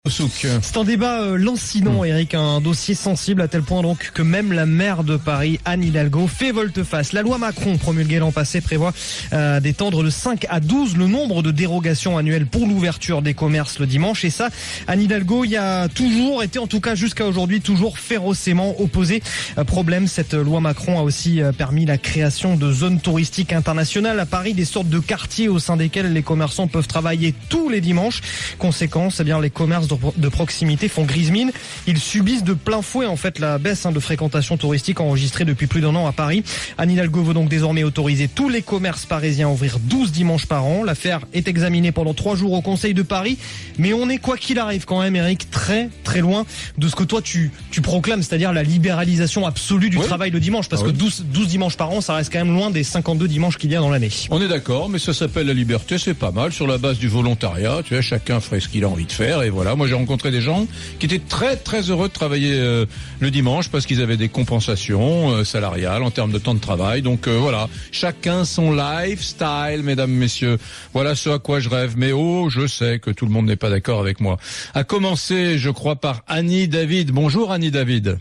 C'est un débat lancinant, Eric, un dossier sensible à tel point donc que même la maire de Paris, Anne Hidalgo, fait volte-face. La loi Macron, promulguée l'an passé, prévoit d'étendre de 5 à 12 le nombre de dérogations annuelles pour l'ouverture des commerces le dimanche. Et ça, Anne Hidalgo y a toujours été, en tout cas jusqu'à aujourd'hui, toujours férocement opposée. Problème, cette loi Macron a aussi permis la création de zones touristiques internationales à Paris, des sortes de quartiers au sein desquels les commerçants peuvent travailler tous les dimanches. Conséquence, eh bien, les commerces de proximité font grise mine. Ils subissent de plein fouet en fait la baisse de fréquentation touristique enregistrée depuis plus d'1 an à Paris. Anne Hidalgo veut donc désormais autoriser tous les commerces parisiens à ouvrir 12 dimanches par an. L'affaire est examinée pendant 3 jours au Conseil de Paris, mais on est quoi qu'il arrive quand même, Eric, très très loin de ce que toi tu proclames, c'est-à-dire la libéralisation absolue du travail le dimanche, parce que 12 dimanches par an, ça reste quand même loin des 52 dimanches qu'il y a dans l'année. On est d'accord, mais ça s'appelle la liberté, c'est pas mal, sur la base du volontariat, tu vois, chacun ferait ce qu'il a envie de faire, et voilà. Moi j'ai rencontré des gens qui étaient très très heureux de travailler le dimanche parce qu'ils avaient des compensations salariales en termes de temps de travail. Donc voilà, chacun son lifestyle, mesdames, messieurs. Voilà ce à quoi je rêve. Mais je sais que tout le monde n'est pas d'accord avec moi. À commencer, je crois, par Annie David. Bonjour Annie David.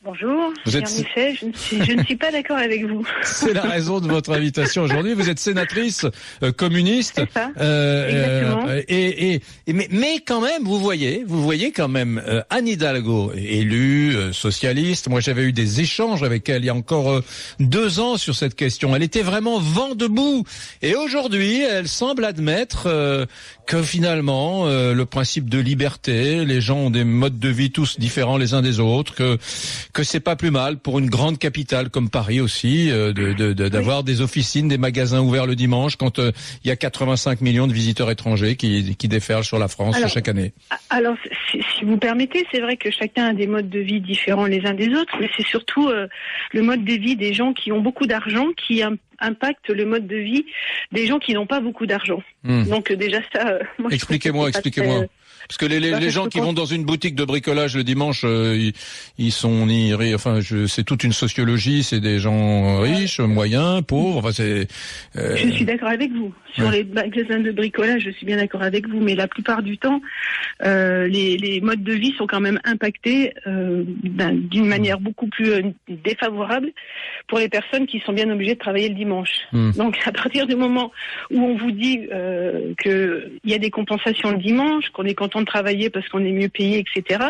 Bonjour, en effet, je ne suis pas d'accord avec vous. C'est la raison de votre invitation aujourd'hui. Vous êtes sénatrice communiste. C'est ça, exactement. Mais quand même, vous voyez quand même Anne Hidalgo, élue socialiste. Moi, j'avais eu des échanges avec elle il y a encore 2 ans sur cette question. Elle était vraiment vent debout. Et aujourd'hui, elle semble admettre que finalement, le principe de liberté, les gens ont des modes de vie tous différents les uns des autres, que c'est pas plus mal pour une grande capitale comme Paris aussi d'avoir des officines, des magasins ouverts le dimanche quand il y a 85 millions de visiteurs étrangers qui déferlent sur la France chaque année. Alors, si vous permettez, c'est vrai que chacun a des modes de vie différents les uns des autres, mais c'est surtout le mode de vie des gens qui ont beaucoup d'argent qui impacte le mode de vie des gens qui n'ont pas beaucoup d'argent. Donc déjà ça... moi, expliquez-moi. Parce que les gens qui vont dans une boutique de bricolage le dimanche, ils sont c'est toute une sociologie, c'est des gens riches, moyens, pauvres, enfin c'est... Je suis d'accord avec vous. Sur les magasins de bricolage, je suis bien d'accord avec vous, mais la plupart du temps, les modes de vie sont quand même impactés d'une manière beaucoup plus défavorable pour les personnes qui sont bien obligées de travailler le dimanche. Donc à partir du moment où on vous dit qu'il y a des compensations le dimanche, qu'on est content de travailler parce qu'on est mieux payé, etc.,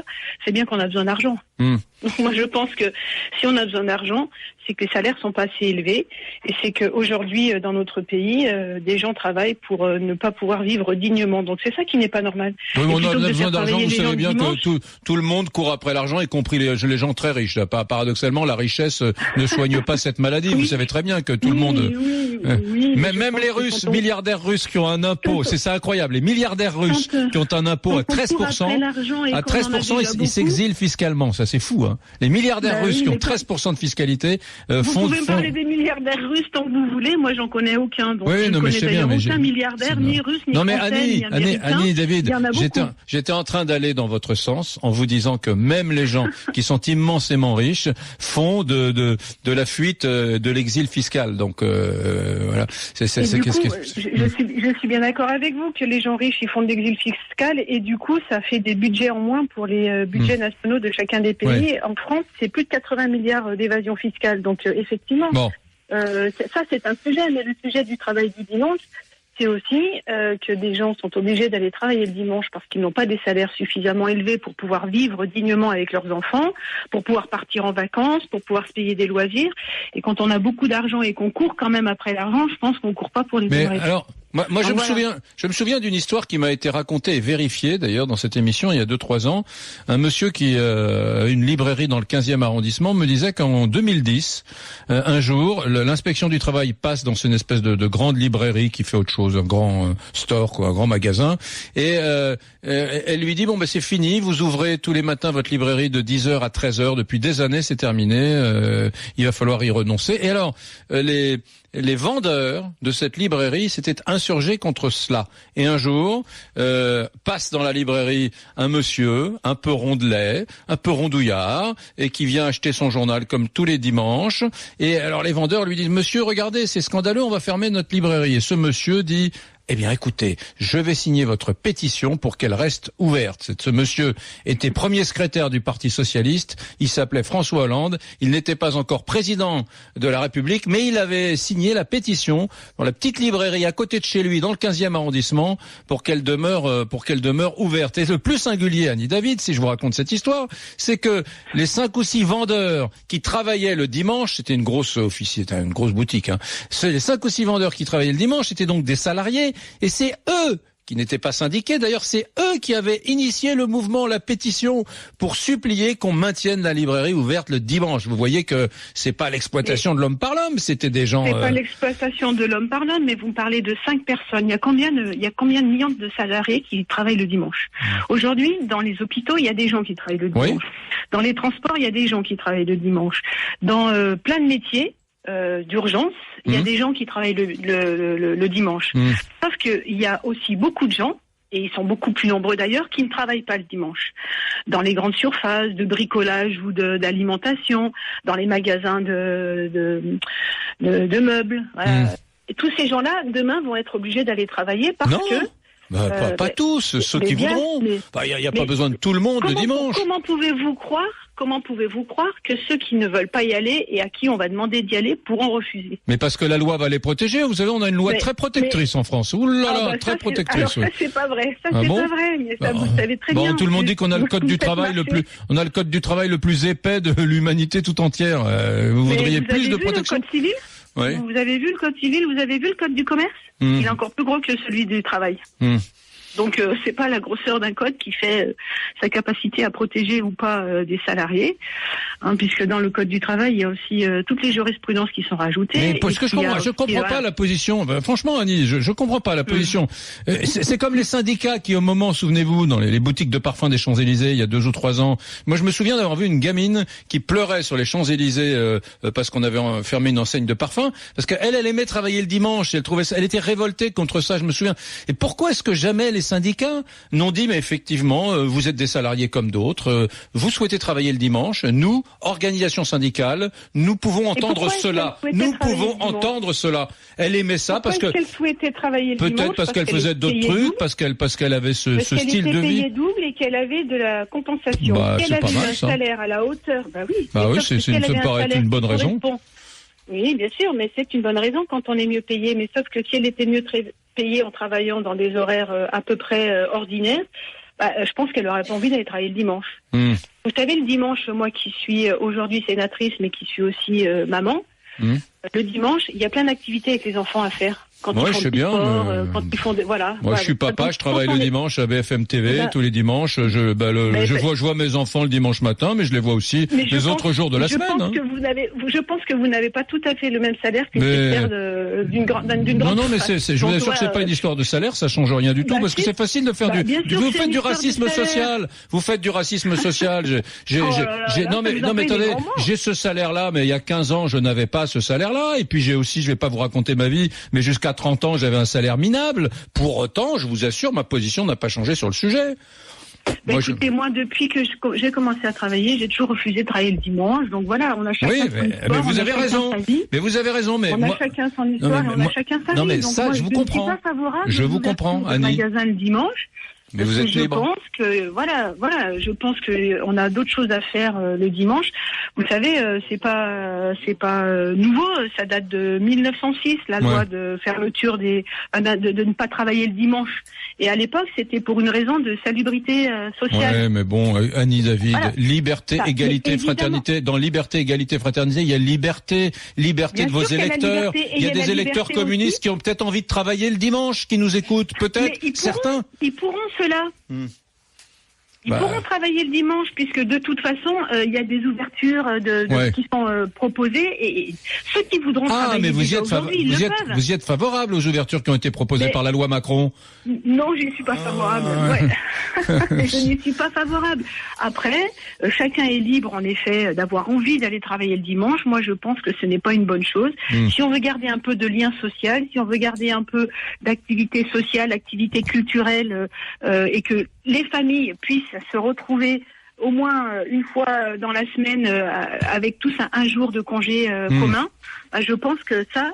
c'est bien qu'on a besoin d'argent. Donc moi je pense que si on a besoin d'argent, c'est que les salaires sont pas assez élevés et c'est qu'aujourd'hui dans notre pays, des gens travaillent pour ne pas pouvoir vivre dignement. Donc c'est ça qui n'est pas normal. Oui, on a besoin d'argent, vous savez bien que tout le monde court après l'argent, y compris les gens très riches. Paradoxalement, la richesse ne soigne pas cette maladie. Vous savez très bien que tout le monde... Même les Russes, milliardaires russes qui ont un impôt, c'est ça incroyable. Les milliardaires russes qui ont un impôt à 13%, ils s'exilent fiscalement. Ça c'est fou, hein. Les milliardaires russes qui ont 13% de fiscalité vous pouvez me parler des milliardaires russes tant que vous voulez, moi j'en connais aucun. Donc je ne connais d'ailleurs aucun milliardaire, ni russe, ni français, ni américain. Annie, David, j'étais en train d'aller dans votre sens en vous disant que même les gens qui sont immensément riches font de la fuite, de l'exil fiscal. Donc voilà. Je suis bien d'accord avec vous que les gens riches ils font de l'exil fiscal et du coup ça fait des budgets en moins pour les budgets nationaux de chacun des pays. En France, c'est plus de 80 milliards d'évasion fiscale. Donc effectivement, ça c'est un sujet, mais le sujet du travail du dimanche, c'est aussi que des gens sont obligés d'aller travailler le dimanche parce qu'ils n'ont pas des salaires suffisamment élevés pour pouvoir vivre dignement avec leurs enfants, pour pouvoir partir en vacances, pour pouvoir se payer des loisirs. Et quand on a beaucoup d'argent et qu'on court quand même après l'argent, je pense qu'on court pas pour les Mais alors, moi je me souviens d'une histoire qui m'a été racontée et vérifiée d'ailleurs dans cette émission il y a 2-3 ans. Un monsieur qui a une librairie dans le 15e arrondissement me disait qu'en 2010, un jour, l'inspection du travail passe dans une espèce de grande librairie qui fait autre chose, un grand store, un grand magasin, et elle lui dit c'est fini, vous ouvrez tous les matins votre librairie de 10h à 13h depuis des années, c'est terminé, il va falloir y renoncer. Et alors les vendeurs de cette librairie s'étaient insurgés contre cela. Et un jour, passe dans la librairie un monsieur, un peu rondelet, un peu rondouillard, et qui vient acheter son journal comme tous les dimanches. Et alors les vendeurs lui disent « Monsieur, regardez, c'est scandaleux, on va fermer notre librairie. » Et ce monsieur dit Eh bien, écoutez, je vais signer votre pétition pour qu'elle reste ouverte. Ce monsieur était premier secrétaire du Parti socialiste. Il s'appelait François Hollande. Il n'était pas encore président de la République, mais il avait signé la pétition dans la petite librairie à côté de chez lui, dans le 15e arrondissement, pour qu'elle demeure ouverte. Et le plus singulier, Annie David, si je vous raconte cette histoire, c'est que les 5 ou 6 vendeurs qui travaillaient le dimanche, c'était une grosse boutique, hein. Les 5 ou 6 vendeurs qui travaillaient le dimanche étaient donc des salariés, et c'est eux qui n'étaient pas syndiqués. D'ailleurs, c'est eux qui avaient initié le mouvement, la pétition, pour supplier qu'on maintienne la librairie ouverte le dimanche. Vous voyez que c'est pas l'exploitation de l'homme par l'homme, c'était des gens... C'est pas l'exploitation de l'homme par l'homme, mais vous me parlez de 5 personnes. Il y a combien de millions de salariés qui travaillent le dimanche? Aujourd'hui, dans les hôpitaux, il y a des gens qui travaillent le dimanche. Oui. Dans les transports, il y a des gens qui travaillent le dimanche. Dans plein de métiers d'urgence, il y a des gens qui travaillent le dimanche. Sauf qu'il y a aussi beaucoup de gens, et ils sont beaucoup plus nombreux d'ailleurs, qui ne travaillent pas le dimanche. Dans les grandes surfaces de bricolage ou d'alimentation, dans les magasins de meubles. Voilà. Et tous ces gens-là, demain, vont être obligés d'aller travailler parce que... pas tous, ceux qui voudront. Il n'y a pas besoin de tout le monde le dimanche. Comment pouvez-vous croire que ceux qui ne veulent pas y aller et à qui on va demander d'y aller pourront refuser? Mais parce que la loi va les protéger. Vous savez, on a une loi très protectrice en France. Ouh là là, très protectrice. Alors ça, c'est pas vrai. Ça, c'est pas vrai. Mais ça, vous le savez très bien. Tout le monde dit qu'on a le code du travail le plus épais de l'humanité tout entière. Vous voudriez plus de protection? Le code civil? Oui. Vous avez vu le code civil? Vous avez vu le code du commerce? Il est encore plus gros que celui du travail. Donc c'est pas la grosseur d'un code qui fait sa capacité à protéger ou pas des salariés, hein, puisque dans le code du travail il y a aussi toutes les jurisprudences qui sont rajoutées. Mais parce que je comprends pas la position. Franchement, Annie, je comprends pas la position. C'est comme les syndicats qui, au moment, souvenez-vous, dans les boutiques de parfums des Champs-Élysées, il y a 2 ou 3 ans, moi je me souviens d'avoir vu une gamine qui pleurait sur les Champs-Élysées parce qu'on avait fermé une enseigne de parfums, parce qu'elle aimait travailler le dimanche. Elle était révoltée contre ça. Je me souviens. Et pourquoi est-ce que jamais les syndicats n'ont dit mais effectivement vous êtes des salariés comme d'autres, vous souhaitez travailler le dimanche, nous, organisation syndicale, nous pouvons entendre cela. Nous pouvons entendre cela. Elle aimait ça parce que qu'elle souhaitait travailler le dimanche, peut-être parce qu'elle faisait d'autres trucs, parce qu'elle avait ce style de vie. Payée double et qu'elle avait de la compensation. Qu'elle avait un salaire à la hauteur. Ça me paraît être une bonne raison. Oui, bien sûr, mais c'est une bonne raison quand on est mieux payé. Mais sauf que si elle était mieux payée en travaillant dans des horaires à peu près ordinaires, je pense qu'elle n'aurait pas envie d'aller travailler le dimanche. Vous savez, le dimanche, moi qui suis aujourd'hui sénatrice, mais qui suis aussi maman, le dimanche, il y a plein d'activités avec les enfants à faire. Quand ils font du sport, quand ils font Moi, je suis papa, je travaille le dimanche à BFM TV tous les dimanches. Je vois mes enfants le dimanche matin, mais je les vois aussi les autres jours de la semaine. Je pense que vous n'avez pas tout à fait le même salaire que secrétaire d'une grande. Non, mais je vous assure que c'est pas une histoire de salaire, ça change rien du tout, parce que c'est facile de faire vous faites du racisme social. Vous faites du racisme social. Non mais attendez, j'ai ce salaire-là, mais il y a 15 ans, je n'avais pas ce salaire-là, et puis j'ai aussi, je vais pas vous raconter ma vie, mais jusqu'à 30 ans, j'avais un salaire minable. Pour autant, je vous assure, ma position n'a pas changé sur le sujet. Moi, depuis que j'ai commencé à travailler, j'ai toujours refusé de travailler le dimanche. Donc voilà, on a chacun son histoire. Mais vous avez raison. Mais vous avez raison. Mais on a chacun son histoire, on a chacun sa vie. Non, mais donc ça, je vous comprends. Je suis pas favorable. Je vous comprends, Annie. Magasin le dimanche. Mais vous êtes libre. Je pense que on a d'autres choses à faire le dimanche. Vous savez, c'est pas nouveau. Ça date de 1906, la loi de fermeture de ne pas travailler le dimanche. Et à l'époque, c'était pour une raison de salubrité sociale. Ouais, mais bon, Annie David, liberté, égalité, fraternité. Dans liberté, égalité, fraternité, il y a liberté de vos électeurs. Il y a des électeurs communistes qui ont peut-être envie de travailler le dimanche, qui nous écoutent, peut-être, certains. Ils pourront cela. Ils pourront travailler le dimanche, puisque de toute façon, il y a des ouvertures qui sont proposées, et ceux qui voudront travailler aujourd'hui, vous y êtes favorable aux ouvertures qui ont été proposées par la loi Macron? Non, je n'y suis pas favorable. Je n'y suis pas favorable. Après, chacun est libre, en effet, d'avoir envie d'aller travailler le dimanche. Moi, je pense que ce n'est pas une bonne chose. Si on veut garder un peu de lien social, si on veut garder un peu d'activité sociale, activité culturelle, et que les familles puissent se retrouver au moins une fois dans la semaine avec tous un jour de congé commun. je pense que ça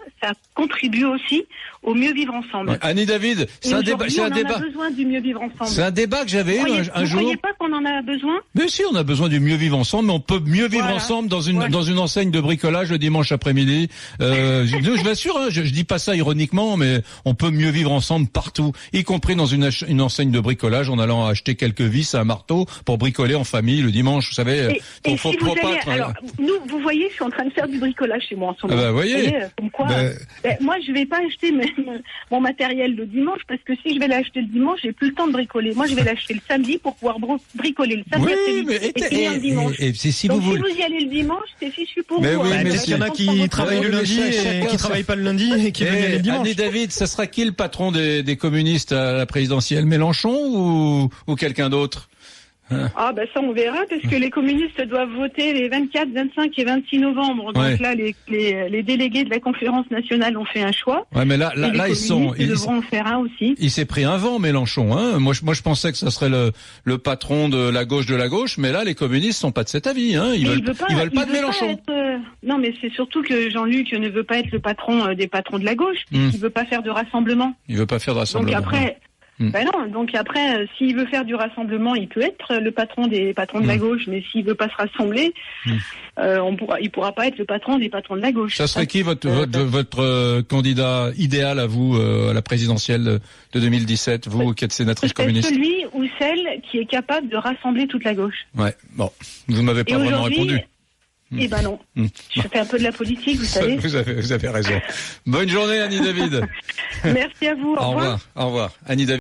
contribue aussi au mieux vivre ensemble. Ouais. Annie David, c'est un débat. On a besoin du mieux vivre ensemble. C'est un débat que j'avais eu un jour. Vous croyez pas qu'on en a besoin? Mais si, on a besoin du mieux vivre ensemble, mais on peut mieux vivre ensemble dans une enseigne de bricolage le dimanche après-midi. Je m'assure, je dis pas ça ironiquement, mais on peut mieux vivre ensemble partout, y compris dans une enseigne de bricolage, en allant acheter quelques vis, un marteau pour bricoler en famille le dimanche. Vous savez, alors, nous, vous voyez, je suis en train de faire du bricolage chez moi en ce moment. Vous voyez. Comme quoi, moi, je vais pas acheter mon matériel le dimanche, parce que si je vais l'acheter le dimanche, j'ai plus le temps de bricoler. Moi, je vais l'acheter le samedi pour pouvoir bricoler le samedi et finir le dimanche. Si Donc, vous si vous y allez le dimanche, c'est fichu pour mais vous. Oui, mais s'il y en a qui travaillent le lundi et qui travaillent pas le lundi et qui veulent y aller le dimanche. Annie David, ça sera qui le patron des communistes à la présidentielle? Mélenchon ou quelqu'un d'autre? Ah ça on verra, parce que les communistes doivent voter les 24, 25 et 26 novembre. Donc là, les délégués de la conférence nationale ont fait un choix. Ouais, mais là ils devront faire un aussi. Il s'est pris un vent, Mélenchon. Hein. Moi je pensais que ça serait le patron de la gauche, mais là les communistes sont pas de cet avis. Hein. Ils veulent pas de Mélenchon. Non, mais c'est surtout que Jean-Luc ne veut pas être le patron des patrons de la gauche. Il veut pas faire de rassemblement. Il veut pas faire de rassemblement. Donc après. Donc après, s'il veut faire du rassemblement, il peut être le patron des patrons de la gauche, mais s'il veut pas se rassembler, il pourra pas être le patron des patrons de la gauche. Ça serait qui votre candidat idéal à vous à la présidentielle de 2017, vous qui êtes sénatrice communiste? Celui ou celle qui est capable de rassembler toute la gauche. Ouais, bon, vous m'avez pas vraiment répondu. Eh ben non. Je fais un peu de la politique, vous savez. Vous avez raison. Bonne journée, Annie David. Merci à vous. Au revoir. Au revoir. Annie David.